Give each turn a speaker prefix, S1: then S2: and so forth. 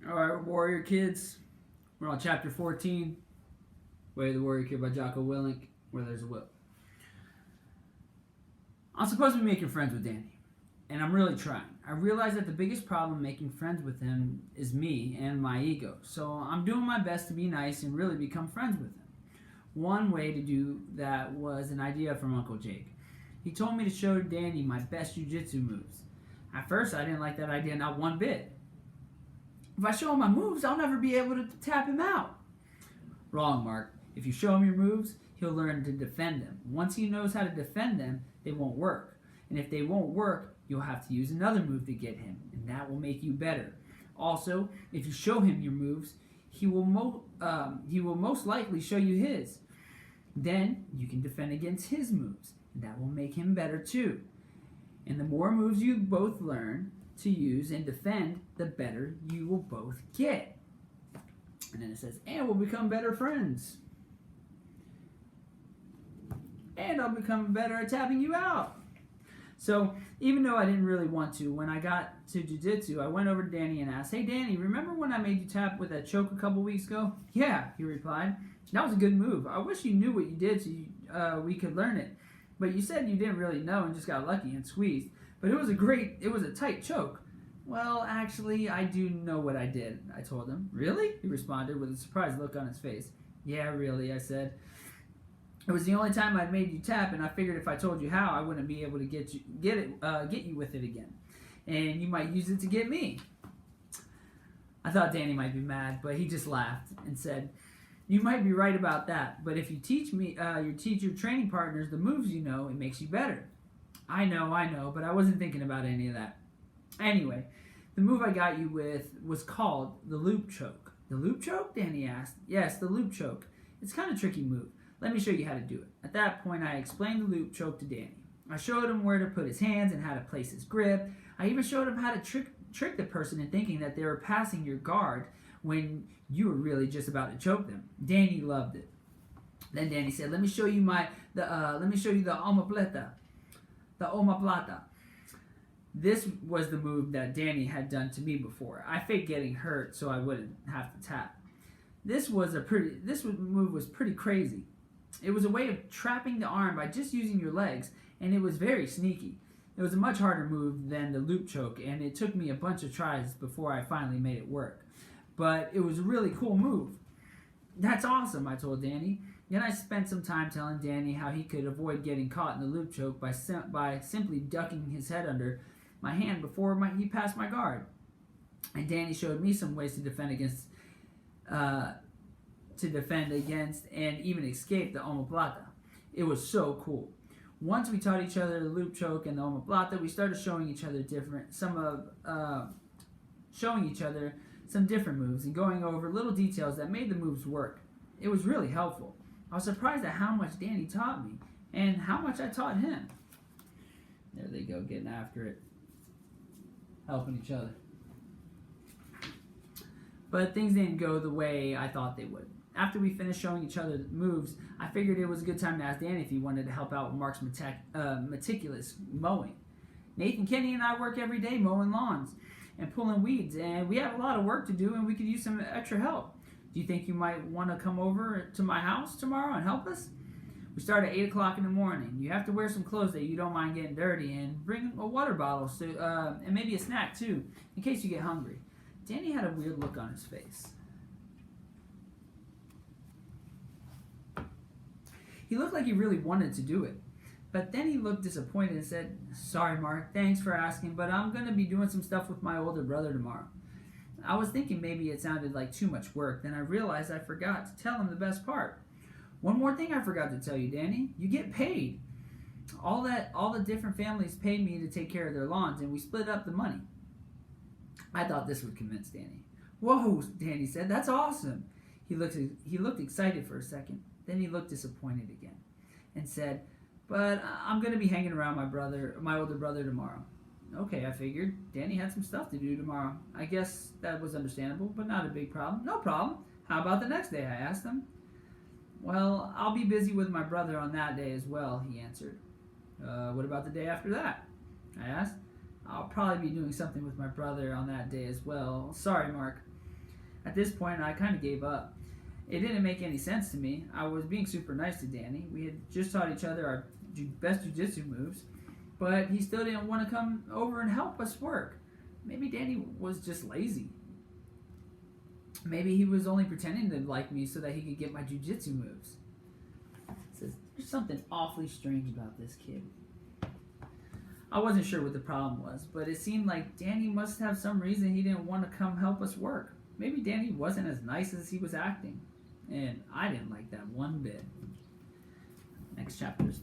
S1: All right, Warrior Kids. We're on chapter 14, Way of the Warrior Kid by Jocko Willink, where there's a will. I'm supposed to be making friends with Danny, and I'm really trying. I realize that the biggest problem making friends with him is me and my ego, so I'm doing my best to be nice and really become friends with him. One way to do that was an idea from Uncle Jake. He told me to show Danny my best jiu-jitsu moves. At first, I didn't like that idea not one bit. If I show him my moves, I'll never be able to tap him out. Wrong, Mark. If you show him your moves, he'll learn to defend them. Once he knows how to defend them, they won't work. And if they won't work, you'll have to use another move to get him, and that will make you better. Also, if you show him your moves, he will most likely show you his. Then you can defend against his moves, and that will make him better too. And the more moves you both learn to use and defend, the better you will both get. And then it says, and we'll become better friends. And I'll become better at tapping you out. So, even though I didn't really want to, when I got to jiu-jitsu, I went over to Danny and asked, hey Danny, remember when I made you tap with that choke a couple weeks ago? Yeah, he replied. That was a good move. I wish you knew what you did so we could learn it. But you said you didn't really know and just got lucky and squeezed. But it was a tight choke. Well, actually, I do know what I did, I told him. Really? He responded with a surprised look on his face. Yeah, really, I said. It was the only time I'd made you tap, and I figured if I told you how, I wouldn't be able to get you with it again. And you might use it to get me. I thought Danny might be mad, but he just laughed and said, you might be right about that, but if you teach your training partners the moves you know, it makes you better. I know, but I wasn't thinking about any of that. Anyway, the move I got you with was called the loop choke. The loop choke? Danny asked. Yes, the loop choke. It's kind of a tricky move. Let me show you how to do it. At that point, I explained the loop choke to Danny. I showed him where to put his hands and how to place his grip. I even showed him how to trick the person into thinking that they were passing your guard when you were really just about to choke them. Danny loved it. Then Danny said, let me show you the omoplata. The omoplata. This was the move that Danny had done to me before. I faked getting hurt so I wouldn't have to tap. This move was pretty crazy. It was a way of trapping the arm by just using your legs, and it was very sneaky. It was a much harder move than the loop choke, and it took me a bunch of tries before I finally made it work. But it was a really cool move. That's awesome, I told Danny. Then I spent some time telling Danny how he could avoid getting caught in the loop choke by simply ducking his head under my hand before he passed my guard. And Danny showed me some ways to defend against and even escape the omoplata. It was so cool. Once we taught each other the loop choke and the omoplata, we started showing each other some different moves and going over little details that made the moves work. It was really helpful. I was surprised at how much Danny taught me and how much I taught him. There they go, getting after it, helping each other. But things didn't go the way I thought they would. After we finished showing each other the moves, I figured it was a good time to ask Danny if he wanted to help out with Mark's meticulous mowing. Nathan, Kenny, and I work every day mowing lawns and pulling weeds, and we have a lot of work to do, and we could use some extra help. Do you think you might want to come over to my house tomorrow and help us? We start at 8 o'clock in the morning. You have to wear some clothes that you don't mind getting dirty, and bring a water bottle and maybe a snack too, in case you get hungry. Danny had a weird look on his face. He looked like he really wanted to do it. But then he looked disappointed and said, sorry, Mark, thanks for asking, but I'm going to be doing some stuff with my older brother tomorrow. I was thinking maybe it sounded like too much work. Then I realized I forgot to tell him the best part. One more thing I forgot to tell you, Danny. You get paid. All the different families paid me to take care of their lawns, and we split up the money. I thought this would convince Danny. Whoa, Danny said, that's awesome. He looked excited for a second. Then he looked disappointed again and said, but I'm going to be hanging around my older brother tomorrow. Okay, I figured. Danny had some stuff to do tomorrow. I guess that was understandable, but not a big problem. No problem. How about the next day, I asked him. Well, I'll be busy with my brother on that day as well, he answered. What about the day after that? I asked. I'll probably be doing something with my brother on that day as well. Sorry, Mark. At this point, I kind of gave up. It didn't make any sense to me. I was being super nice to Danny. We had just taught each other our best jiu-jitsu moves, but he still didn't want to come over and help us work. Maybe Danny was just lazy. Maybe he was only pretending to like me so that he could get my jiu-jitsu moves. It says, there's something awfully strange about this kid. I wasn't sure what the problem was, but it seemed like Danny must have some reason he didn't want to come help us work. Maybe Danny wasn't as nice as he was acting, and I didn't like that one bit. Next chapter is